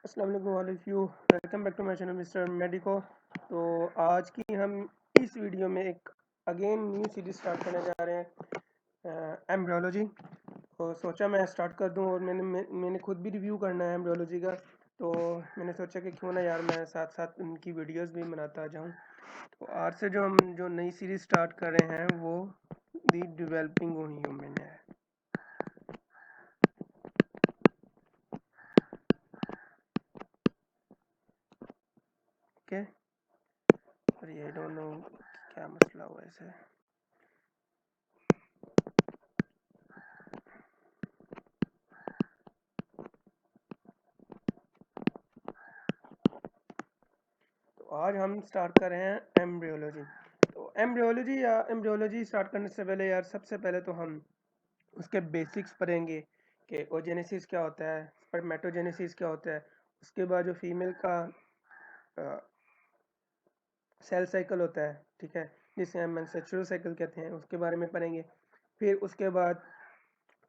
अस्सलाम वालेकुम all of you. Welcome back to my channel Mister Medico. तो आज की हम इस वीडियो में एक अगेन न्यू सीरीज स्टार्ट करने जा रहे हैं एम्ब्रियोलॉजी। तो सोचा मैं स्टार्ट कर दूं और मैंने खुद भी रिव्यू करना है एम्ब्रियोलॉजी का। तो मैंने सोचा कि क्यों ना यार मैं साथ साथ उनकी वीडियोस भी बनाता जाऊं। तो आज से जो नई सीरीज स्टार्ट कर रहे हैं वो दी डेवलपिंग ह्यूमन है। ओके, और ये डोंट नो क्या मसला हुआ ऐसे। तो आज हम स्टार्ट कर रहे हैं एम्ब्रियोलॉजी। तो एम्ब्रियोलॉजी स्टार्ट करने से पहले यार सबसे पहले तो हम उसके बेसिक्स पढ़ेंगे कि ओजेनेसिस क्या होता है, स्पर्मेटोजेनेसिस क्या होता है। उसके बाद जो फीमेल का सेल साइकिल होता है, ठीक है, जिसे हम मेंस्ट्रुअल साइकिल कहते हैं, उसके बारे में पढ़ेंगे। फिर उसके बाद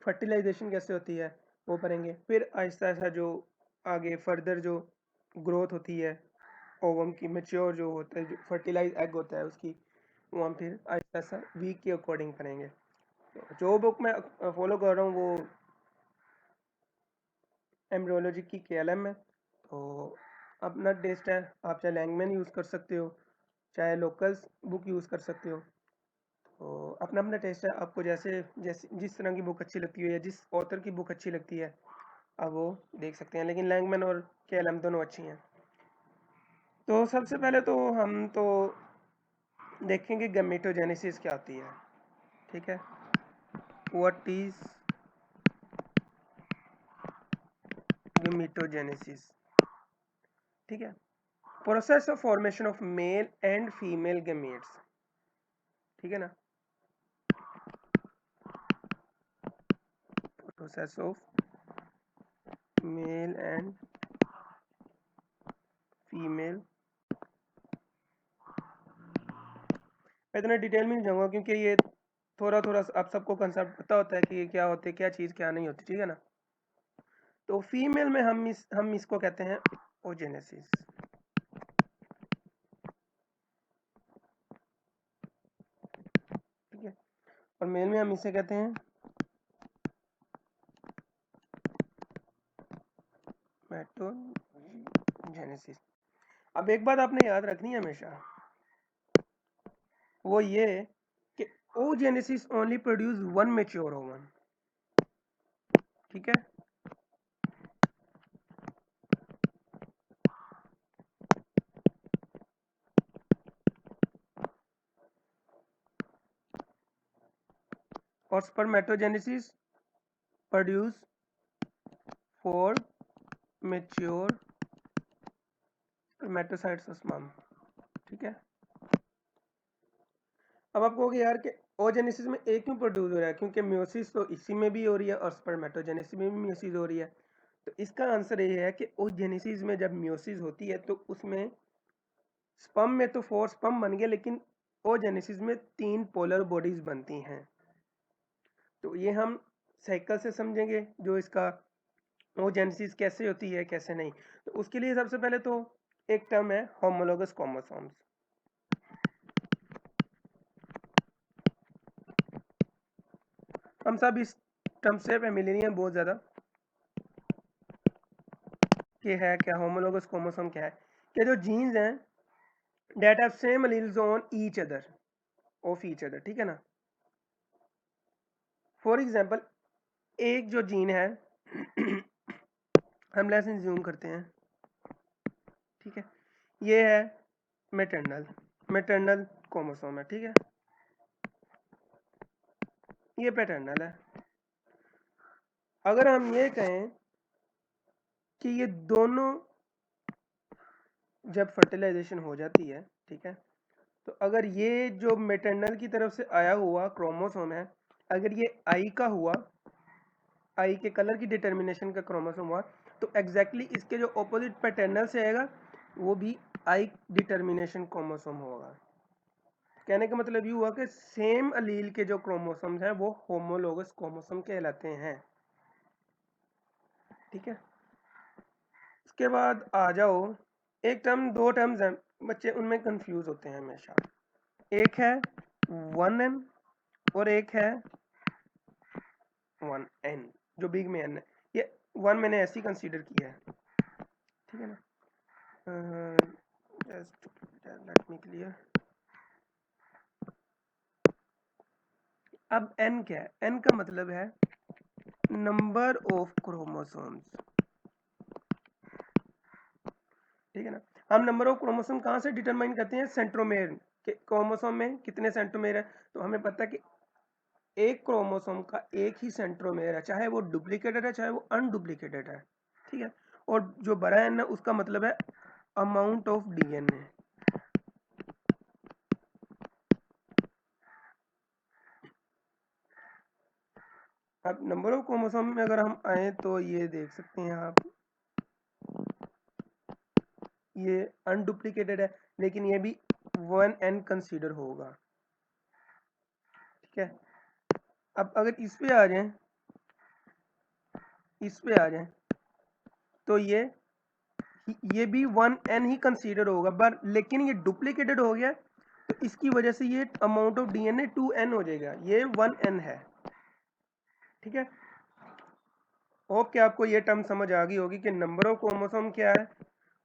फर्टिलाइजेशन कैसे होती है वो पढ़ेंगे। फिर आहिस्ता आहिस्ता जो आगे फर्दर जो ग्रोथ होती है ओवम की, मेच्योर जो होता है, जो फर्टिलाइज एग होता है उसकी, वो हम फिर आहिस्ता आहिस्ता वीक के अकॉर्डिंग करेंगे। तो जो बुक मैं फॉलो कर रहा हूँ वो एम्ब्रियोलॉजी की KLM है। तो अपना टेस्ट है, आप चाहे लैंगमैन यूज़ कर सकते हो, चाहे लोकल्स बुक यूज़ कर सकते हो। तो अपना अपना टेस्ट है, आपको जैसे जैसे जिस तरह की बुक अच्छी लगती है या जिस ऑथर की बुक अच्छी लगती है आप वो देख सकते हैं, लेकिन लैंगमैन और KLM दोनों अच्छी हैं। तो सबसे पहले तो हम तो देखेंगे गैमेटोजेनेसिस क्या होती है, ठीक है। व्हाट इज गैमेटोजेनेसिस, ठीक है। Process of formation of male and female gametes, ठीक है ना। Process of male and female, मैं इतना डिटेल में नहीं जाऊंगा क्योंकि ये थोड़ा थोड़ा आप सबको कंसेप्ट पता होता है कि ये क्या होते हैं, क्या चीज़ क्या नहीं होती, ठीक है ना। तो फीमेल में हम इसको कहते हैं ओजेनेसिस, ठीक है। और मेल में हम इसे कहते हैं मेटोजेनेसिस। अब एक बात आपने याद रखनी है हमेशा, वो ये कि oogenesis only produce one mature ovum, ठीक है। और spermatogenesis produce four mature spermatocytes of sperm, ठीक है। अब आप कहोगे यार कि ओजेनेसिस में एक क्यों प्रोड्यूस हो रहा है, क्योंकि म्योसिस तो इसी में भी हो रही है और स्पर्मेटोजेनेसिस में भी म्योसिस हो रही है। तो इसका आंसर ये है कि ओजेनेसिस में जब म्योसिस होती है तो उसमें स्पर्म में तो 4 स्पर्म बन गए, लेकिन ओजेनेसिस में 3 पोलर बॉडीज बनती हैं। तो ये हम साइकिल से समझेंगे जो इसका ओजेनेसिस कैसे होती है कैसे नहीं। तो उसके लिए सबसे पहले तो एक टर्म है होमोलोगस क्रोमोसोम्स। हम सब इस टर्म से फेमिलियर हैं बहुत ज़्यादा कि है क्या होमोलोगस क्रोमोसोम क्या है, कि जो जीन्स हैं that have same alleles on each other of each other, ठीक है ना। फॉर एग्जांपल एक जो जीन है हम लेसन ज्यूम करते हैं, ठीक है, ये है मैटरनल मैटरनल क्रोमोसोम है, ठीक है, ये पैटर्नल है। अगर हम ये कहें कि ये दोनों जब फर्टिलाइजेशन हो जाती है, ठीक है, तो अगर ये जो मैटरनल की तरफ से आया हुआ क्रोमोसोम है, अगर ये आई का हुआ, आई के कलर की डिटर्मिनेशन का क्रोमोसोम हुआ, तो एग्जैक्टली इसके जो ऑपोजिट पैटर्नल से आएगा वो भी आई डिटर्मिनेशन क्रोमोसोम होगा। कहने का मतलब ये हुआ कि सेम अलील के जो क्रोमोसोम्स हैं वो होमोलोगस क्रोमोसोम कहलाते हैं, ठीक है। उसके बाद आ जाओ, एक टर्म, दो टर्म्स हैं बच्चे, उनमें कंफ्यूज होते हैं हमेशा। एक है 1n और एक है 1n, जो बिग में n है। ये 1 मैंने ऐसे ही कंसीडर किया है, ठीक है ना। Just let me clear. अब n क्या है? n का मतलब है नंबर ऑफ क्रोमोसोम्स, ठीक है ना। हम नंबर ऑफ क्रोमोसोम कहाँ से डिटरमाइन करते हैं? सेंट्रोमेयर के क्रोमोसोम में कितने सेंट्रोमेयर है, तो हमें पता है कि एक क्रोमोसोम का एक ही सेंट्रोमेयर है, चाहे वो डुप्लीकेटेड है चाहे वो अनडुप्लीकेटेड है, ठीक है। और जो बड़ा एन है उसका मतलब है अमाउंट ऑफ डीएनए। अब नंबर ऑफ क्रोमोसोम में अगर हम आए तो ये देख सकते हैं आप, ये अनडुप्लीकेटेड है लेकिन ये भी 1n कंसीडर होगा, ठीक है। अब अगर इस पे आ जाएं, इस पे आ जाएं तो ये भी 1n ही कंसीडर होगा, पर लेकिन ये डुप्लीकेटेड हो गया तो इसकी वजह से ये अमाउंट ऑफ डीएनए 2n हो जाएगा, ये 1n है, ठीक है। होप कि आपको ये टर्म समझ आ गई होगी कि नंबर ऑफ क्रोमोसोम क्या है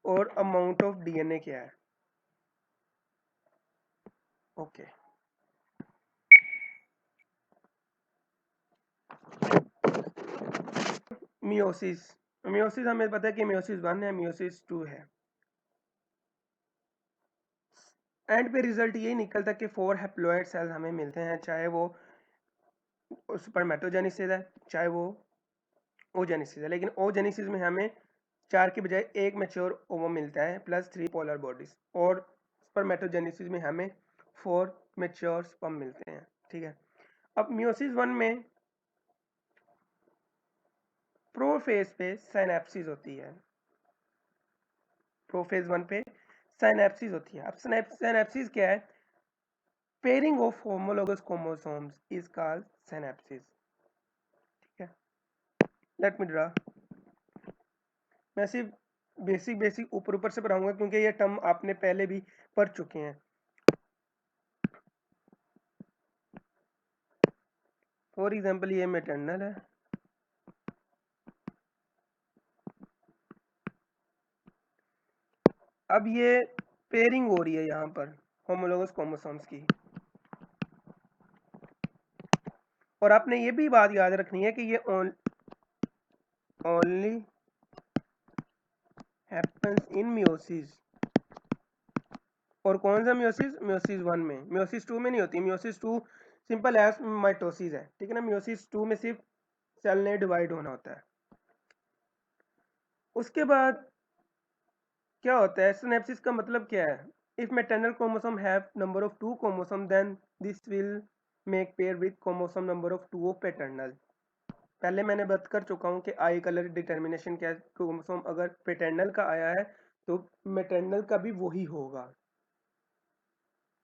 और अमाउंट ऑफ डीएनए क्या है। Okay, meiosis. मियोसिस हमें पता है कि मियोसिस 1 है, मियोसिस 2 है। एंड पे रिजल्ट यही निकलता है कि 4 हैप्लॉइड सेल्स हमें मिलते हैं, चाहे वो स्पर्मेटोजेनेसिस है चाहे वो ओजेनेसिस है। लेकिन ओजेनेसिस में हमें 4 के बजाय एक मैच्योर ओवम मिलता है प्लस 3 पोलर बॉडीज, और स्पर्मेटोजेनेसिस में हमें 4 मैच्योर स्पर्म मिलते हैं, ठीक है। अब मियोसिस 1 में प्रोफेज पे साइनेप्सिस होती है, प्रोफेज 1 पे साइनेप्सिस होती है। अब साइनेप्सिस क्या है? Pairing of homologous chromosomes is called synapsis, ठीक है। Let me draw. मैं सिर्फ बेसिक बेसिक ऊपर ऊपर से पढ़ाऊंगा क्योंकि ये टर्म आपने पहले भी पढ़ चुके हैं। फॉर एग्जांपल ये मैटरनल है, अब ये पेयरिंग हो रही है यहाँ पर होमोलोगस क्रोमोसोम्स की, और आपने ये भी बात याद रखनी है कि ये ओनली हैपेंस इन मियोसिस। और कौन सा मियोसिस? मियोसिस 1 में, मियोसिस 2 में नहीं होती। मियोसिस 2 सिंपल एज माइटोसिस है, ठीक है ना। मियोसिस 2 में सिर्फ सेल ने डिवाइड होना होता है। उसके बाद क्या होता है? सिनेप्सिस का मतलब क्या है? If maternal chromosome have number of 2 chromosome then this will make pair with chromosome number of 2 of paternal. पहले मैंने बात कर चुका हूँ कि आई कलर डिटर्मिनेशन क्या है। क्रोमोसोम अगर पैटर्नल का आया है तो मैटरनल का भी वही होगा,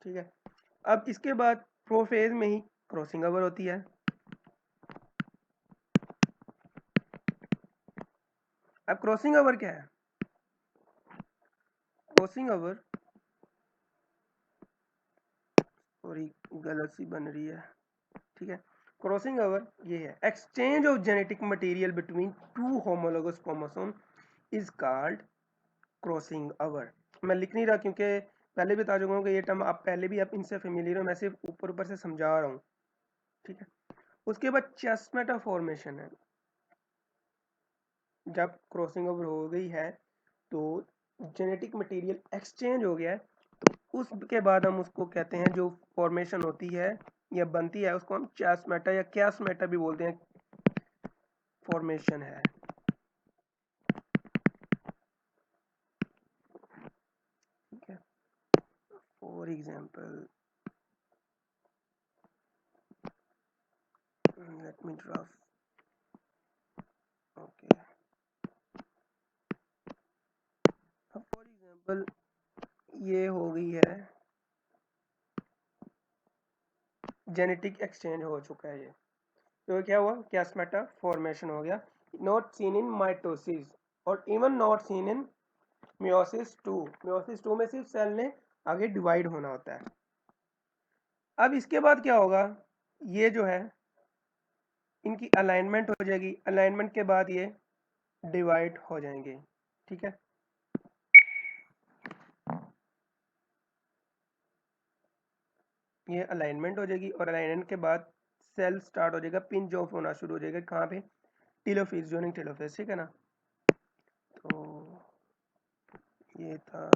ठीक है। अब इसके बाद प्रोफेज में ही क्रॉसिंग ओवर होती है। अब क्रॉसिंग ओवर क्या है? क्रॉसिंग ओवर, सॉरी गलत सी बन रही है, ठीक है। क्रॉसिंग ओवर ये है exchange of genetic material between two homologous chromosome is called crossing over. मैं लिख नहीं रहा क्योंकि पहले भी बता चुका हूँ कि ये टर्म आप पहले भी आप इनसे फेमिलियर हो, मैं सिर्फ ऊपर ऊपर से समझा रहा हूँ, ठीक है। उसके बाद चेस्टनट फॉर्मेशन है। जब क्रॉसिंग ओवर हो गई है तो जेनेटिक मटेरियल एक्सचेंज हो गया है, तो उसके बाद हम उसको कहते हैं, जो फॉर्मेशन होती है या बनती है उसको हम चेस्टमेटा या कैस्मेटा भी बोलते हैं, फॉर्मेशन है, ठीक है। For example let me draw, okay. अब फॉर एग्जांपल ये हो गई है, जेनेटिक एक्सचेंज हो चुका है ये, तो क्या हुआ? कैस्मेटा फॉर्मेशन हो गया, नॉट सीन इन माइटोसिस। और even not seen in meiosis 2। Meiosis 2 में सिर्फ सेल ने आगे डिवाइड होना होता है। अब इसके बाद क्या होगा, ये जो है इनकी अलाइनमेंट हो जाएगी, अलाइनमेंट के बाद ये डिवाइड हो जाएंगे। ठीक है, ये अलाइनमेंट हो जाएगी और अलाइनमेंट के बाद सेल स्टार्ट हो जाएगा, पिंच ऑफ होना शुरू हो जाएगा। कहाँ पे? Telophase, joining telophase. ठीक है ना। तो ये था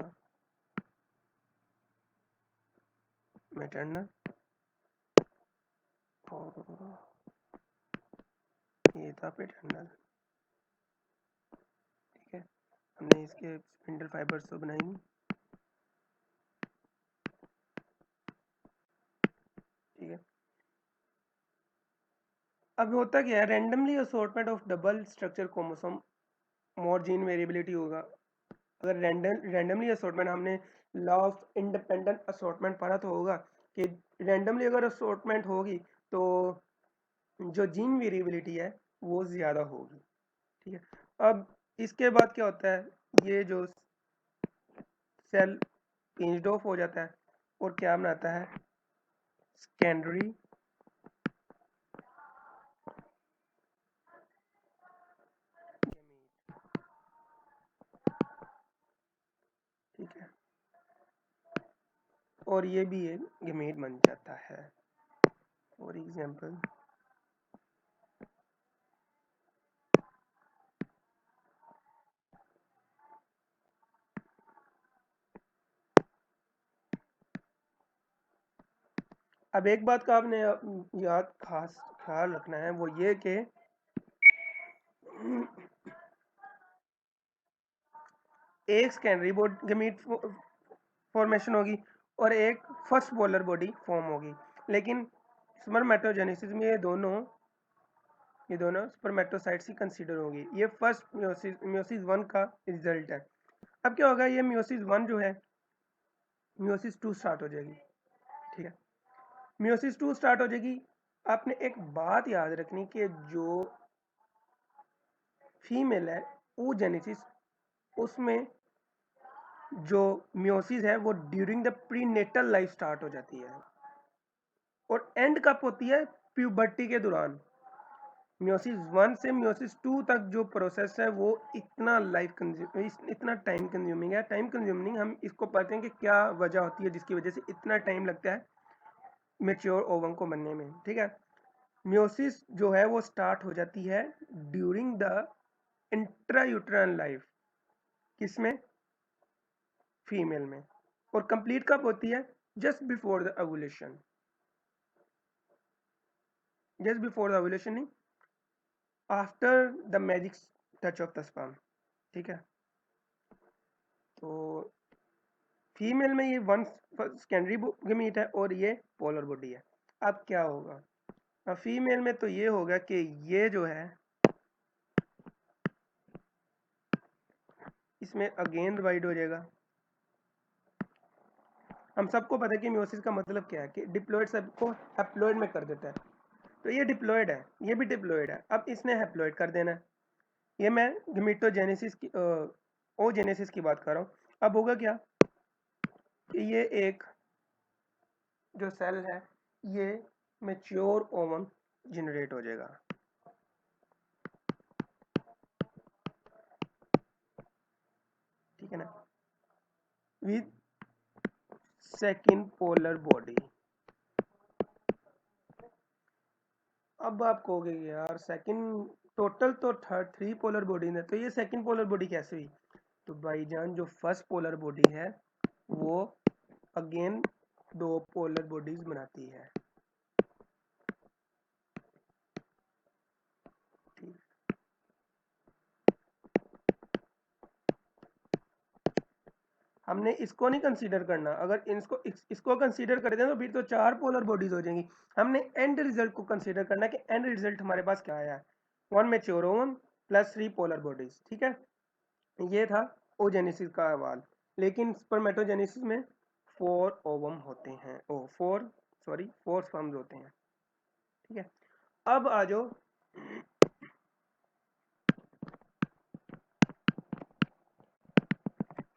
मैटरनल और ये था पैटर्नल। ठीक है, हमने इसके स्पिंडल फाइबर्स तो बनाई नहीं। ठीक है, अब होता क्या है, randomly assortment of double structure chromosome more gene variability होगा। अगर रैंडमली असॉर्टमेंट, हमने लॉ ऑफ इंडिपेंडेंट असॉर्टमेंट पढ़ा तो होगा कि रैंडमली अगर असॉर्टमेंट होगी तो जो जीन वेरिएबिलिटी है वो ज़्यादा होगी। ठीक है, अब इसके बाद क्या होता है, ये जो सेल पिंच्ड ऑफ हो जाता है और क्या बनाता है, सेकेंडरी ठीक है, और ये भी एक गैमेट बन जाता है। फॉर एग्जांपल अब एक बात का आपने याद खास ख्याल रखना है, वो ये कि एक सेकेंडरी बॉडी गैमेट फॉर्मेशन होगी और एक फर्स्ट पोलर बॉडी फॉर्म होगी, लेकिन स्पर्मेटोजेनेसिस में ये दोनों स्पर्मेटोसाइट्स ही कंसीडर होगी। ये फर्स्ट मियोसिस 1 का रिजल्ट है। अब क्या होगा, ये मियोसिस 1 जो है मियोसिस 2 स्टार्ट हो जाएगी। ठीक है, मियोसिस 2 स्टार्ट हो जाएगी। आपने एक बात याद रखनी कि जो फीमेल है oogenesis, उसमें जो मियोसिस है वो during the prenatal life start हो जाती है और एंड कब होती है, प्यूबर्टी के दौरान। मियोसिस 1 से मियोसिस 2 तक जो प्रोसेस है वो इतना इतना टाइम कंज्यूमिंग है। टाइम कंज्यूमिंग हम इसको पढ़ते हैं कि क्या वजह होती है जिसकी वजह से इतना टाइम लगता है मेच्योर ओवम को बनने में। ठीक है, मियोसिस जो है वो स्टार्ट हो जाती है ड्यूरिंग द इंट्रायूट्राइन लाइफ, किसमें, फीमेल में, और कंप्लीट कब होती है, just before the ovulation. Just before the ovulation नहीं, after the magic touch of the sperm. ठीक है, तो फीमेल में ये वन सेकेंडरी गैमीट है और ये पोलर बॉडी है। अब क्या होगा, अब फीमेल में तो ये होगा कि ये जो है इसमें अगेन डिवाइड हो जाएगा। हम सबको पता है कि मियोसिस का मतलब क्या है, कि डिप्लॉइड सबको हैप्लॉइड में कर देता है। तो ये डिप्लॉइड है, ये भी डिप्लॉइड है, अब इसने हैप्लॉइड कर देना है। ये मैं गमीटोजेनेसिस की ओजेनेसिस की बात कर रहा हूँ। अब होगा क्या कि ये एक जो सेल है ये मैच्योर ओवम जनरेट हो जाएगा। ठीक है ना, विद सेकंड पोलर बॉडी। अब आप कहोगे यार सेकंड, टोटल तो 3 पोलर बॉडी है, तो ये सेकंड पोलर बॉडी कैसे हुई? तो भाईजान जो फर्स्ट पोलर बॉडी है वो अगेन 2 पोलर बॉडीज बनाती है। ठीक, हमने इसको नहीं कंसीडर करना। अगर इसको कंसीडर करते हैं तो फिर तो 4 पोलर बॉडीज हो जाएंगी। हमने एंड रिजल्ट को कंसीडर करना है कि एंड रिजल्ट हमारे पास क्या आया है, 1 mature ovum plus 3 polar bodies. ठीक है, ये था ओजेनेसिस का अहवाल। लेकिन स्पर्मेटोजेनेसिस में 4 ओवम होते हैं, 4 स्पर्म्स होते हैं। ठीक है, अब आ जाओ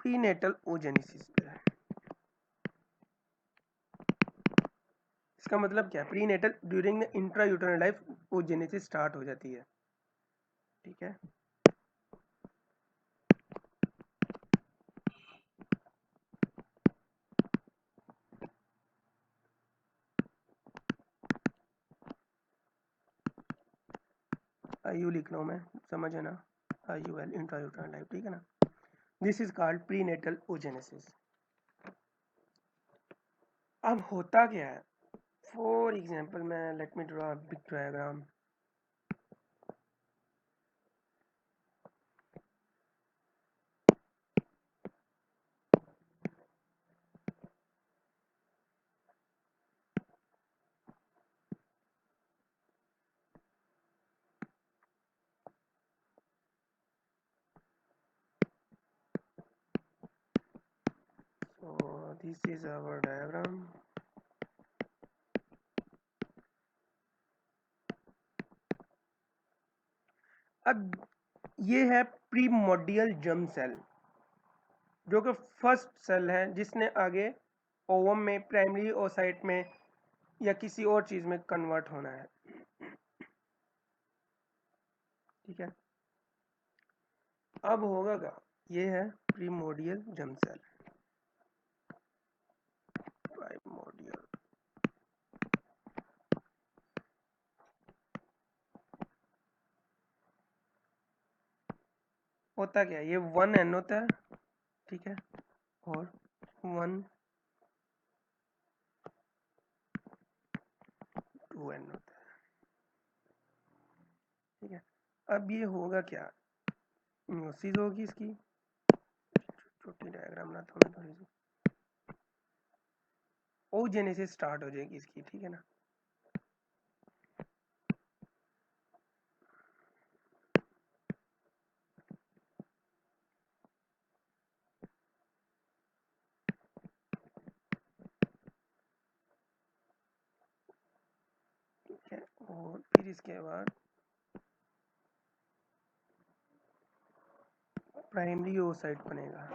प्रीनेटल ओजेनेसिस पे। इसका मतलब क्या है? Prenatal during the intrauterine life oogenesis start हो जाती है, ठीक है। आयु लिख रहा हूँ मैं, समझ है ना, IUL इंट्रायूटेरिन लाइफ, ठीक है ना। This is called prenatal oogenesis. अब होता क्या है, फॉर एग्जाम्पल मैं let me draw big diagram. So this is our diagram. अब ये है प्रीमोर्डियल जर्म सेल, जो कि फर्स्ट सेल है जिसने आगे ओवम में, प्राइमरी ओसाइट में या किसी और चीज में कन्वर्ट होना है, ठीक है। अब होगा क्या, ये है प्रीमोर्डियल जर्म सेल, प्राइमोर्डियल। होता क्या है, ये 1N होता है, ठीक है, और 1 2N होता है, ठीक है। अब ये होगा क्या, म्योसिस होगी इसकी, छोटी डायग्राम बनाता हूँ मैं थोड़ी सी, ओजेनेसिस स्टार्ट हो जाएगी इसकी, ठीक है ना। ठीक है, और फिर इसके बाद प्राइमरी ओसाइट बनेगा।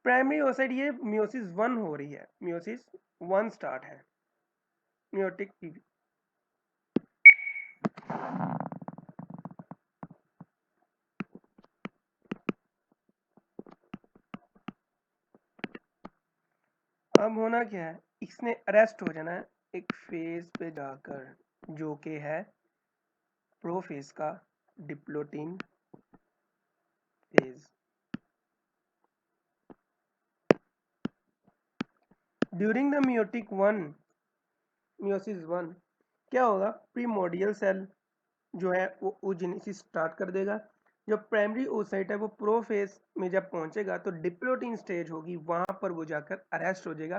प्राइमरी ओसाइट ये म्योसिस 1 हो रही है, म्योसिस 1 स्टार्ट है, म्योटिक पीवी। अब होना क्या है, इसने अरेस्ट हो जाना है एक फेज पे जाकर, जो कि है प्रोफेज का diplotene phase. During the meiotic 1, meiosis 1 क्या होगा, प्रीमोर्डियल सेल जो है वो ओजेनेसिस स्टार्ट कर देगा। जब प्राइमरी ओसाइट है वो प्रोफेज में जब पहुंचेगा तो डिप्लोटिन स्टेज होगी, वहां पर वो जाकर अरेस्ट हो जाएगा,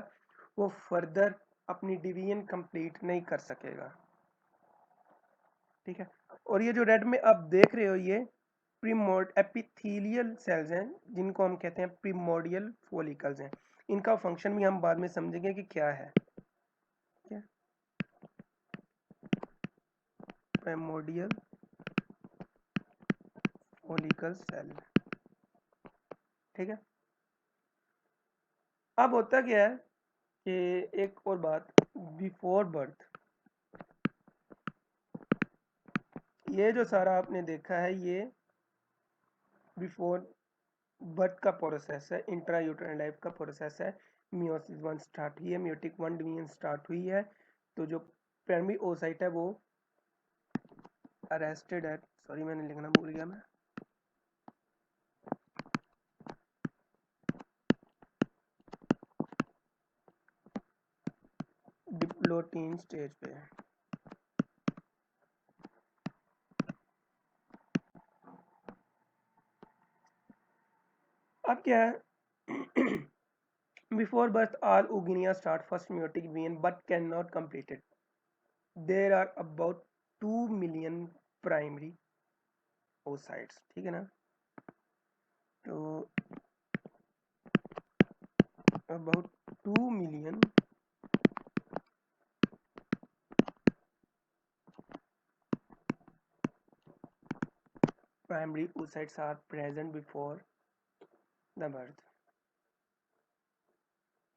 वो फर्दर अपनी डिवीजन कंप्लीट नहीं कर सकेगा, ठीक है। और ये जो रेड में आप देख रहे हो ये प्रीमोड एपिथेलियल सेल्स हैं, जिनको हम कहते हैं प्रीमोर्डियल फॉलिकल्स हैं। इनका फंक्शन भी हम बाद में समझेंगे कि क्या है, ठीक है, प्रीमोर्डियल फॉलिकल सेल, ठीक है। अब होता क्या है कि एक और बात, बिफोर बर्थ, ये जो सारा आपने देखा है ये बिफोर बर्थ का प्रोसेस है, इंट्रा यूट्राइन लाइफ का प्रोसेस है। मियोसिस 1 स्टार्ट हुई है, म्योटिक 1 डिवीजन स्टार्ट हुई है, तो जो प्राइमरी ओसाइट है वो अरेस्टेड है, सॉरी मैंने लिखना भूल गया मैं, डिप्लोटीन स्टेज पे। अब क्या है, before birth all ooginia start first meiotic vein but cannot complete it. There are about 2 million primary oocytes, ठीक है ना। तो about 2 million primary oocytes are present before the birth.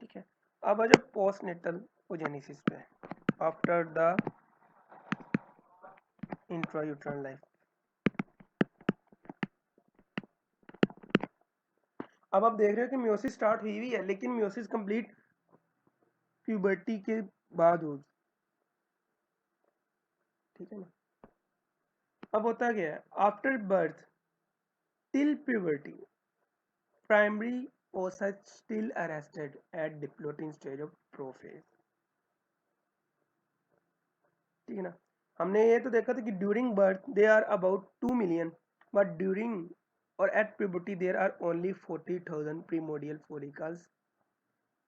ठीक है, अब आ जाओ पोस्टनेटल ओजेनेसिस पे, आफ्टर द इंट्रायूट्रल लाइफ। अब आप देख रहे हो कि मियोसिस स्टार्ट हुई हुई है, लेकिन मियोसिस कंप्लीट प्यूबर्टी के बाद हो। ठीक है ना। अब होता क्या है, after birth till puberty primary oocytes still arrested at diplotin stage of prophase। ठीक है ना। हमने ये तो देखा था कि during birth they are about 2 million, but during और at puberty there are only 40,000 primordial follicles.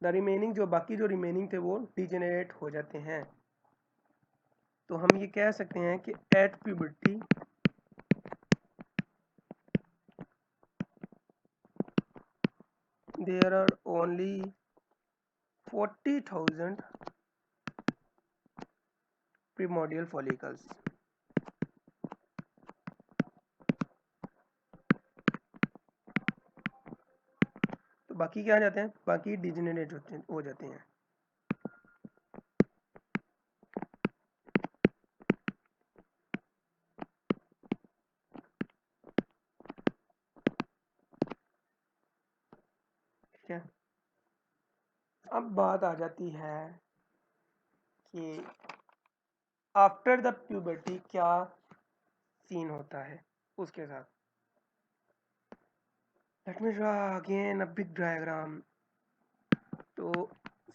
The remaining जो बाकी जो रिमेनिंग थे वो डिजेनरेट हो जाते हैं। तो हम ये कह सकते हैं कि at puberty there are only 40,000 primordial follicles. तो बाकी क्या आ जाते हैं, बाकी डिजेनरेट हो जाते हैं। ठीक है, अब बात आ जाती है कि आफ्टर द प्यूबर्टी क्या सीन होता है उसके साथ। Late me draw again a big diagram. तो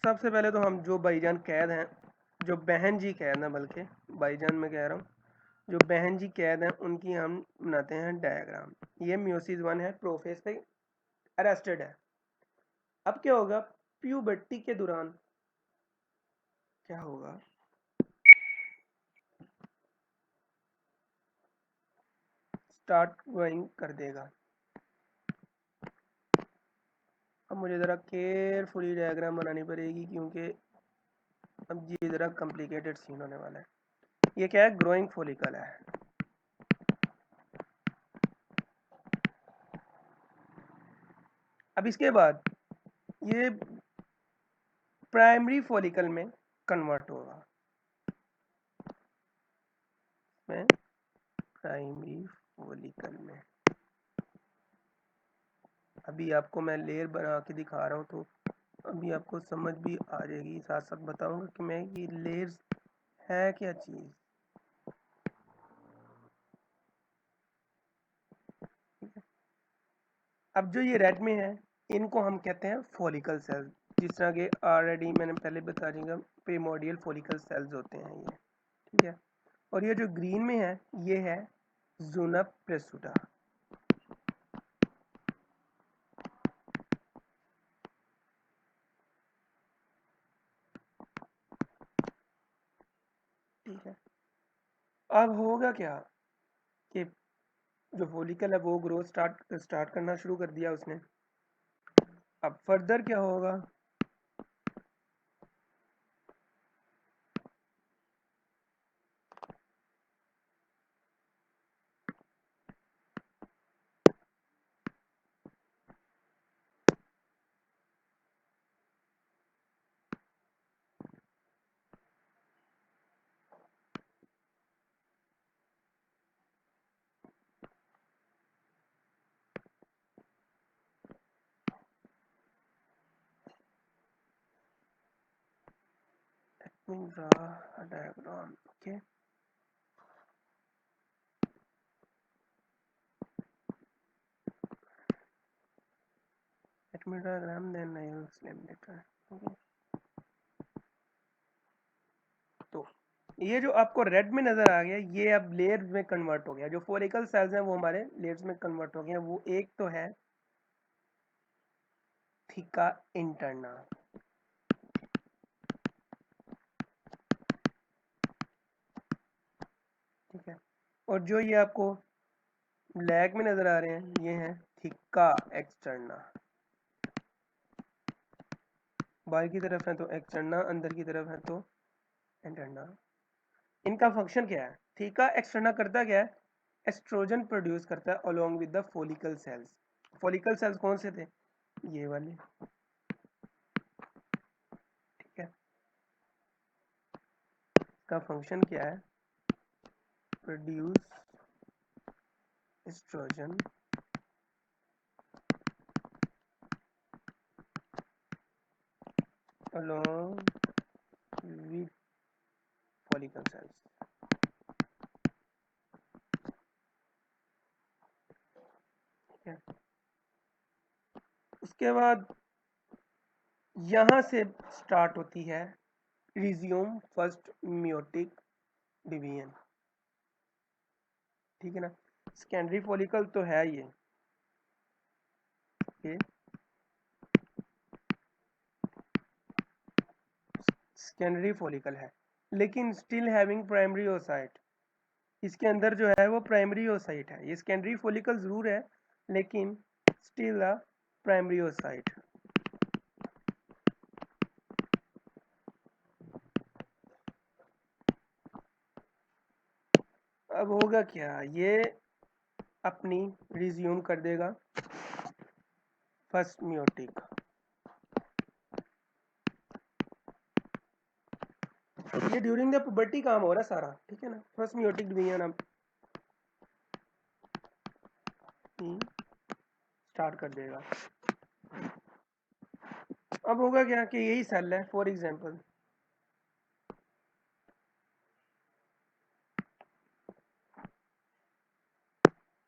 सबसे पहले तो हम जो भाईजान कैद हैं, जो बहन जी कैद हैं, बल्कि भाईजान मैं कह रहा हूँ, जो बहन जी कैद हैं उनकी हम बनाते हैं डायग्राम। ये मियोसिस 1 है, प्रोफेज पे अरेस्टेड है। अब क्या होगा, प्यूबर्टी के दौरान क्या होगा, स्टार्ट ग्रोइंग कर देगा। अब मुझे ज़रा केयरफुली डायग्राम बनानी पड़ेगी, क्योंकि अब ये ज़रा कॉम्प्लिकेटेड सीन होने वाला है। ये क्या है, ग्रोइंग फॉलिकल है। अब इसके बाद ये प्राइमरी फॉलिकल में कन्वर्ट होगा, में प्राइमरी फॉलिकल में। अभी आपको मैं लेयर बना के दिखा रहा हूँ, तो अभी आपको समझ भी आ जाएगी, साथ साथ बताऊंगा कि मैं ये लेयर्स है क्या चीज़। अब जो ये रेड में है इनको हम कहते हैं फॉलिकल सेल्स, जिस तरह के ऑलरेडी मैंने पहले बता दिया, प्रीमोडियल फॉलिकल सेल्स होते हैं ये। ठीक है, और ये जो ग्रीन में है ये है ज़ोना प्रेसुटा। ठीक है, अब होगा क्या कि जो फॉलिकल है वो ग्रोथ स्टार्ट करना शुरू कर दिया उसने। अब फर्दर क्या होगा, diagram. Okay, let me diagram then I will explain later। okay? तो ये जो आपको रेड में नजर आ गया, ये अब लेयर्स में कन्वर्ट हो गया। जो फॉलिकल सेल्स हैं वो हमारे लेयर्स में कन्वर्ट हो गए। वो एक तो है थिका इंटरना, ठीक है, और जो ये आपको ब्लैक में नजर आ रहे हैं ये है थिका एक्सटर्ना। बाहर की तरफ है तो एक्सटर्ना, अंदर की तरफ है तो इंटरना। इनका फंक्शन क्या है, थीका एक्सटर्ना करता क्या है, एस्ट्रोजन प्रोड्यूस करता है along with the follicle sales. Follicle sales कौन से थे? ये वाले, ठीक है। इसका फंक्शन क्या है? Produce estrogen along with follicle cells, ठीक है। उसके बाद यहां से स्टार्ट होती है रिज्यूम फर्स्ट मियोटिक डिवीजन, ठीक है ना। सेकेंडरी फॉलिकल तो है ये सेकेंडरी फॉलिकल है, लेकिन स्टिल हैविंग प्राइमरी ओसाइट। इसके अंदर जो है वो प्राइमरी ओसाइट है। ये सेकेंडरी फॉलिकल जरूर है लेकिन स्टिल अ प्राइमरी ओसाइट। अब होगा क्या, ये अपनी रिज्यूम कर देगा फर्स्ट मियोटिक। ये ड्यूरिंग द पुबर्टी काम हो रहा है सारा, ठीक है ना। फर्स्ट मियोटिक डिवीजन अब स्टार्ट कर देगा। अब होगा क्या कि यही सेल है फॉर एग्जांपल,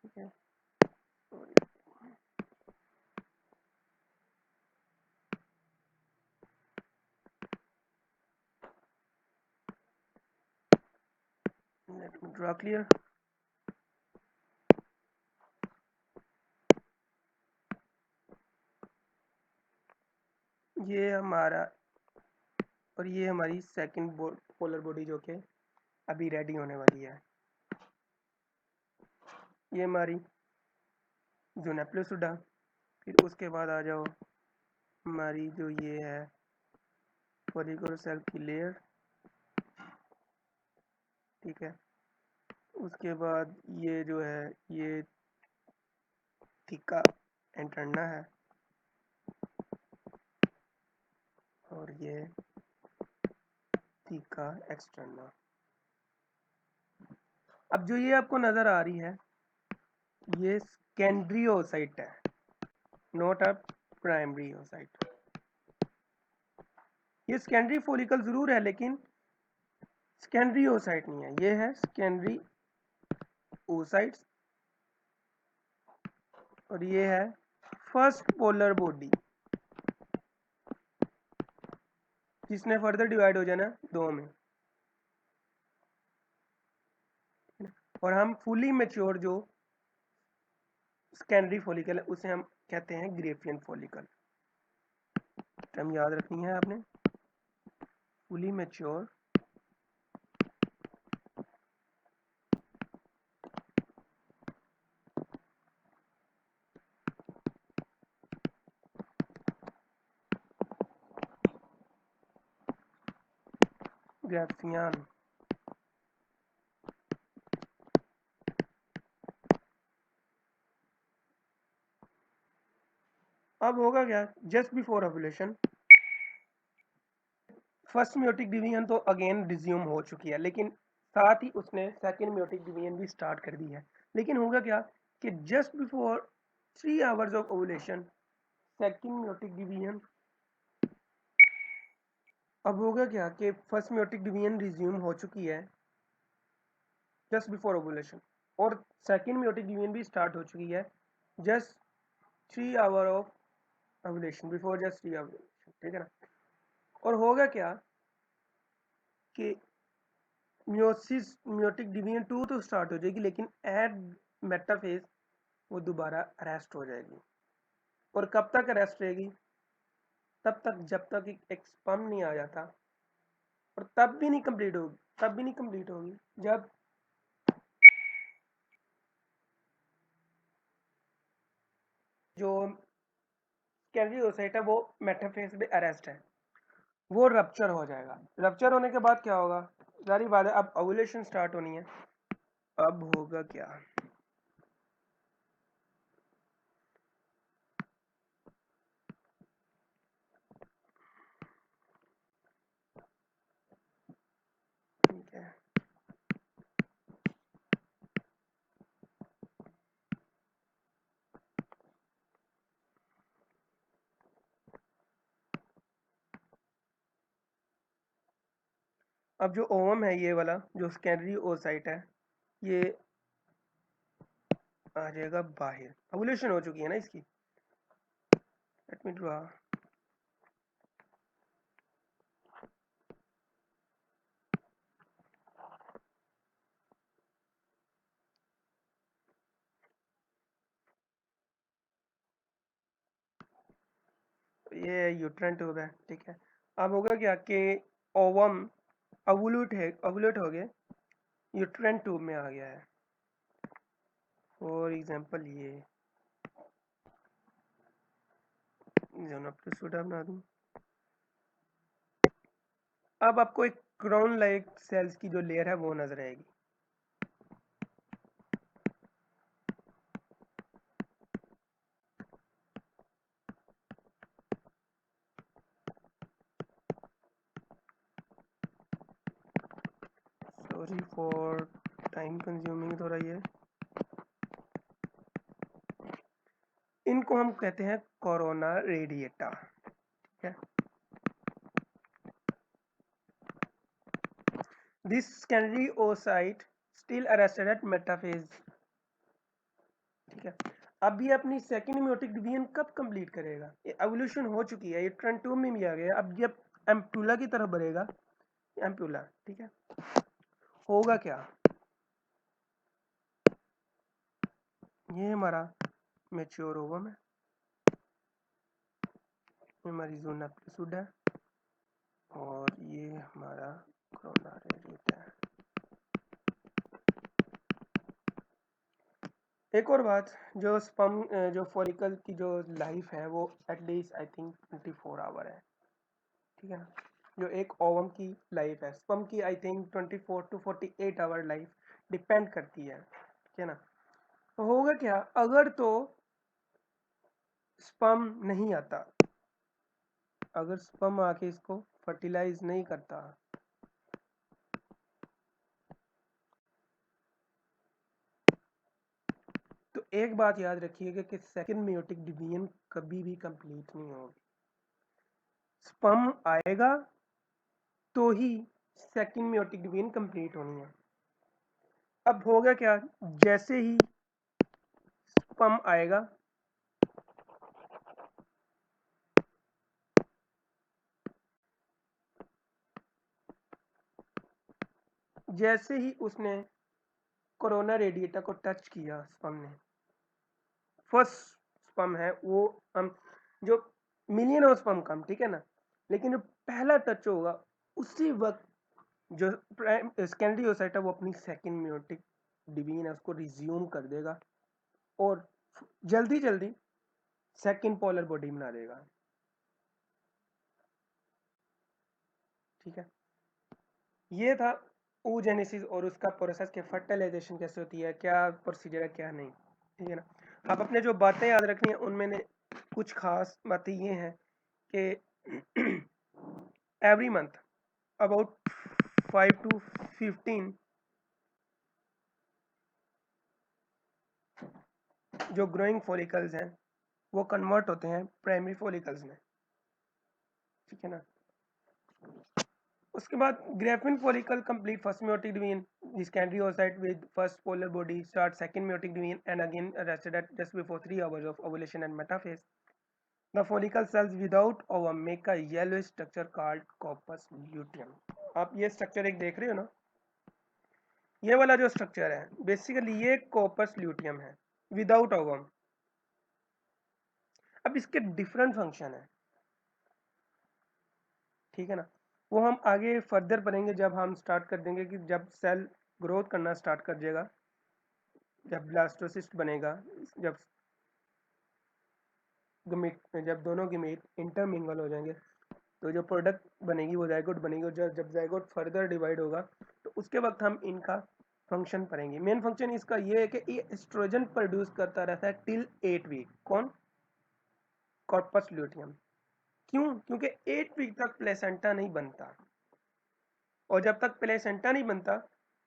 ठीक है। Let me draw clear. ये हमारा और ये हमारी सेकंड पोलर बॉडी जो कि अभी रेडी होने वाली है। ये हमारी ज़ूनैप्लोसुडा। फिर उसके बाद आ जाओ हमारी जो ये है फॉलिकुलर सेल की लेयर, ठीक है। उसके बाद ये जो है ये थीका एंटरना है और ये थीका एक्सटर्ना। अब जो ये आपको नजर आ रही है ये सेकेंडरी ओसाइट है, नॉट अ प्राइमरी ओसाइट। ये सेकेंडरी फॉलिकल जरूर है लेकिन सेकेंडरी ओसाइट नहीं है। ये है सेकेंडरी ओसाइट्स और ये है फर्स्ट पोलर बॉडी जिसने फर्दर डिवाइड हो जाना दो में। और हम फुली मैच्योर जो सेकेंडरी फॉलिकल है उसे हम कहते हैं ग्रेफियन फॉलिकल। टर्म याद रखनी है आपने, फुली मैच्योर ग्रेफियन। अब होगा क्या, just before ovulation first meiotic division तो अगेन रिज्यूम हो चुकी है, लेकिन साथ ही उसने सेकंड मियोटिक डिवीजन भी स्टार्ट कर दी है। लेकिन होगा क्या कि just before 3 hours of ovulation second meiotic division, अब होगा क्या कि फर्स्ट मियोटिक डिवीजन रिज्यूम हो चुकी है जस्ट बिफोर ओव्यूलेशन और सेकंड मियोटिक डिवीजन भी स्टार्ट हो चुकी है just 3 hour of ovulation, before just 3 hour, ठीक है ना। और होगा क्या कि मियोसिस मियोटिक डिवीजन 2 तो स्टार्ट हो जाएगी लेकिन एट मेटाफेज वो दोबारा अरेस्ट हो जाएगी। और कब तक अरेस्ट रहेगी? तब तक जब तक एक स्पर्म नहीं आ जाता। और तब भी नहीं कंप्लीट होगी, तब भी नहीं कंप्लीट होगी जब जो सेकेंडरी ओसाइट है वो मेटाफेज में अरेस्ट है, वो रप्चर हो जाएगा। रप्चर होने के बाद क्या होगा, जारी बात है अब ओव्यूलेशन स्टार्ट होनी है। अब होगा क्या ठीक है। अब जो ओवम है ये वाला जो सेकेंडरी ओसाइट है ये आ जाएगा बाहर, ओवुलेशन हो चुकी है ना इसकी। Late me draw. ये यूट्राइन ट्यूब है, ठीक है। अब होगा क्या कि ओवम ओवुलेट हो गए, यूट्राइन ट्यूब में आ गया है। फॉर एग्जांपल ये जोन अपने सूडा बना दूं। अब आपको एक क्राउन लाइक सेल्स की जो लेयर है वो नजर आएगी। सॉरी फॉर टाइम कंज्यूमिंग थोड़ा ये। इनको हम कहते हैं कोरोना रेडिएटा, ठीक है। This secondary oocyte still arrested at metaphase, ठीक है। अब ये अपनी सेकंड मियोटिक डिवीजन कब कंप्लीट करेगा? ये एवोल्यूशन हो चुकी है, ये ट्रेंड 2 में भी आ गया। अब ये एम्पुला की तरफ बढ़ेगा, एम्पुला, ठीक है। होगा क्या, ये हमारा मैच्योर ओवम है, ये हमारी जोना प्लूसिड है और ये हमारा कोरोना रेडिएटा है। एक और बात, जो स्पर्म जो फॉलिकल की जो लाइफ है वो एटलीस्ट आई थिंक 24 आवर है, ठीक है ना। जो एक ओवम की लाइफ है, स्पर्म की I think 24 to 48 hour life depend करती है, ठीक है ना। तो होगा क्या अगर तो स्पर्म नहीं आता, अगर स्पर्म आके इसको फर्टिलाइज नहीं करता, तो एक बात याद रखिएगा कि सेकंड मेयोटिक डिवीजन कभी भी कंप्लीट नहीं होगी। स्पर्म आएगा तो ही सेकंड मेयोटिक डिवीजन कंप्लीट होनी है। अब होगा क्या, जैसे ही स्पर्म आएगा जैसे ही उसने कोरोना रेडिएटा को टच किया स्पर्म ने, फर्स्ट स्पर्म है वो हम जो मिलियन ऑफ स्पर्म कम, ठीक है ना, लेकिन जो पहला टच होगा उसी वक्त जो सेकेंडरी ओसाइट है वो अपनी सेकंड मेयोटिक डिवीजन है उसको रिज्यूम कर देगा और जल्दी जल्दी सेकंड पोलर बॉडी बना देगा, ठीक है। ये था oogenesis और उसका प्रोसेस के फर्टिलाइजेशन कैसे होती है, क्या प्रोसीजर है क्या नहीं, ठीक है ना। आप अपने जो बातें याद रखनी है उनमें ने कुछ खास बातें ये हैं कि एवरी मंथ अबाउट 5 to 15 जो ग्रोइंग फॉलिकल्स हैं वो कन्वर्ट होते हैं प्राइमरी फॉलिकल्स में, ठीक है ना। उसके बाद Graafian follicle complete first meiotic division, the secondary oocyte with first polar body start second meiotic division and again arrested at just before 3 hours of ovulation and metaphase. The follicle cells without ovum make a yellowish structure called corpus luteum. आप ये structure एक देख रहे हो ना, ये वाला जो स्ट्रक्चर है बेसिकली ये कॉर्पस ल्यूटियम है विदाउट ओवम। अब इसके डिफरेंट फंक्शन है, ठीक है ना। वो हम आगे फर्दर पढ़ेंगे जब हम स्टार्ट कर देंगे कि जब सेल ग्रोथ करना स्टार्ट कर जाएगा, जब ब्लास्टोसिस्ट बनेगा, जब गमीट जब दोनों गमीट इंटरमिंगल हो जाएंगे तो जो प्रोडक्ट बनेगी वो जायगोट बनेगी और जब जायगोट फर्दर डिवाइड होगा तो उसके वक्त हम इनका फंक्शन पढ़ेंगे। मेन फंक्शन इसका ये है कि ये एस्ट्रोजन प्रोड्यूस करता रहता है टिल 8 वीक। कौन? Corpus luteum. क्यों? क्योंकि 8 वीक तक प्लेसेंटा नहीं बनता। और जब तक प्लेसेंटा नहीं बनता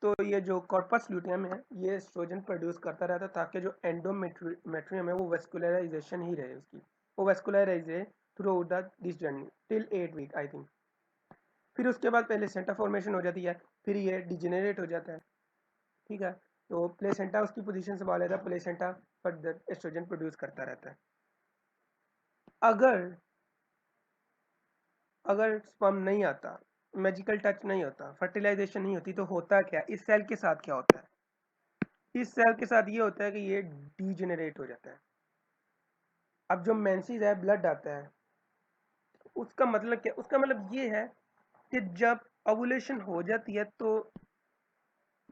तो ये जो कॉर्पस ल्यूटियम है ये एस्ट्रोजन प्रोड्यूस करता रहता ताकि जो एंडोमेट्रियम है वो वेस्कुलराइजेशन ही रहे उसकी, वो वेस्कुलराइज रहे throughout the this journey till 8 week I think. फिर उसके बाद प्लेसेंटा फॉर्मेशन हो जाती है, फिर ये डिजेनरेट हो जाता है, ठीक है। तो प्लेसेंटा उसकी पोजीशन संभाल लेता है, प्लेसेंटा फर्दर एस्ट्रोजन प्रोड्यूस करता रहता है। अगर अगर स्पर्म नहीं आता, मैजिकल टच नहीं होता, फर्टिलाइजेशन नहीं होती, तो होता क्या इस सेल के साथ, क्या होता है इस सेल के साथ, ये होता है कि ये डीजेनरेट हो जाता है। अब जो मेंसेस है, ब्लड आता है, उसका मतलब क्या, उसका मतलब ये है कि जब ओवुलेशन हो जाती है तो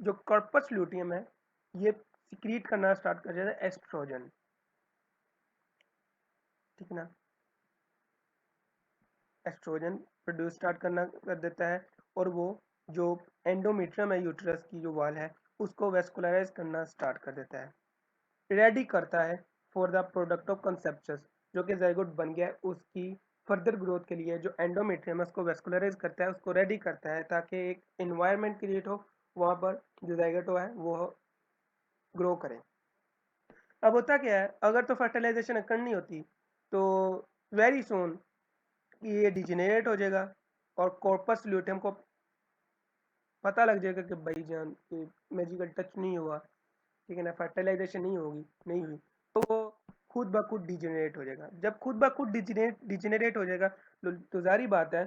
जो कॉर्पस ल्यूटियम है ये सिक्रीट करना स्टार्ट कर जाता है एस्ट्रोजन, ठीक ना। एस्ट्रोजन प्रोड्यूस स्टार्ट करना कर देता है, और वो जो एंडोमेट्रियम है, यूट्रस की जो वाल है, उसको वेस्कुलराइज करना स्टार्ट कर देता है, रेडी करता है for the product of conceptions, जो कि जाइगोट बन गया है उसकी फर्दर ग्रोथ के लिए। जो एंडोमेट्रियम है उसको वेस्कुलराइज करता है, उसको रेडी करता है ताकि एक इन्वायरमेंट क्रिएट हो वहाँ पर जो जाइगोट है वो ग्रो करे। अब होता क्या है, अगर तो फर्टिलाइजेशन करनी होती तो वेरी सोन ये डिजेनरेट हो जाएगा और कॉर्पस ल्यूटियम को पता लग जाएगा कि भाई जान ये मैजिकल टच नहीं हुआ, ठीक है ना, फर्टिलाइजेशन नहीं होगी, नहीं हुई, तो वो खुद ब खुद डिजेनरेट हो जाएगा। जब खुद ब खुद डिजेनरेट हो जाएगा तो जारी बात है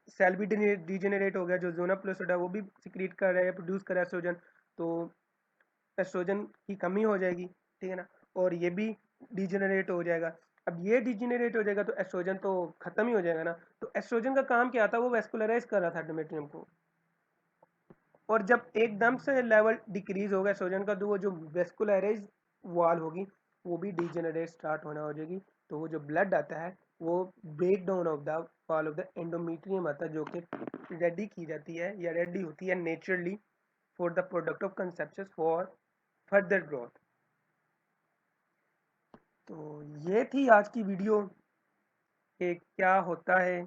सेल भी डिजेनरेट हो गया, जो जोना प्लूसिडा वो भी सिक्रीट कर रहा है, प्रोड्यूस कर रहा है एस्ट्रोजन, तो एस्ट्रोजन की कमी हो जाएगी, ठीक है ना, और ये भी डिजेनरेट हो जाएगा। अब ये डिजेनरेट हो जाएगा तो एस्ट्रोजन तो खत्म ही हो जाएगा ना। तो एस्ट्रोजन का काम क्या था, वो वेस्कुलराइज कर रहा था एंडोमेट्रियम को, और जब एकदम से लेवल डिक्रीज होगा एस्ट्रोजन का तो वो जो वेस्कुलराइज वॉल होगी वो भी डिजेनरेट स्टार्ट होना हो जाएगी। तो वो जो ब्लड आता है वो break down of the wall of the endometrium आता है, जो कि रेडी की जाती है या रेडी होती है naturally for the product of conception for further growth. तो ये थी आज की वीडियो कि क्या होता है।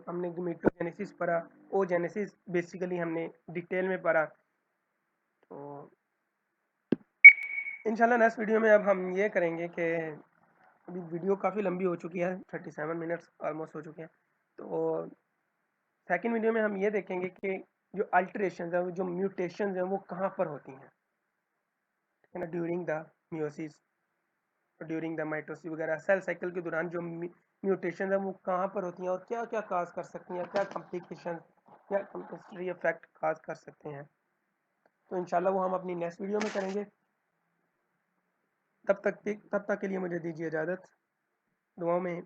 हमने गमीटोजेनेसिस पढ़ा, ओजेनेसिस बेसिकली हमने डिटेल में पढ़ा। तो इंशाल्लाह नेक्स्ट वीडियो में अब हम ये करेंगे कि अभी वीडियो काफ़ी लंबी हो चुकी है, 37 मिनट्स ऑलमोस्ट हो चुके हैं। तो सेकंड वीडियो में हम ये देखेंगे कि जो अल्टरेशन है, जो म्यूटेशन हैं वो कहाँ पर होती हैं, ठीक है ना, during the meiosis, during the mitosis वगैरह सेल साइकिल के दौरान जो म्यूटेशन है वो कहाँ पर होती हैं और क्या क्या काज कर सकती हैं, क्या कॉम्प्लिकेशन क्या कंपल्सरी इफेक्ट काज कर सकते हैं। तो इंशाल्लाह वो हम अपनी नेक्स्ट वीडियो में करेंगे। तब तक के लिए मुझे दीजिए इजाज़त, दुआओं में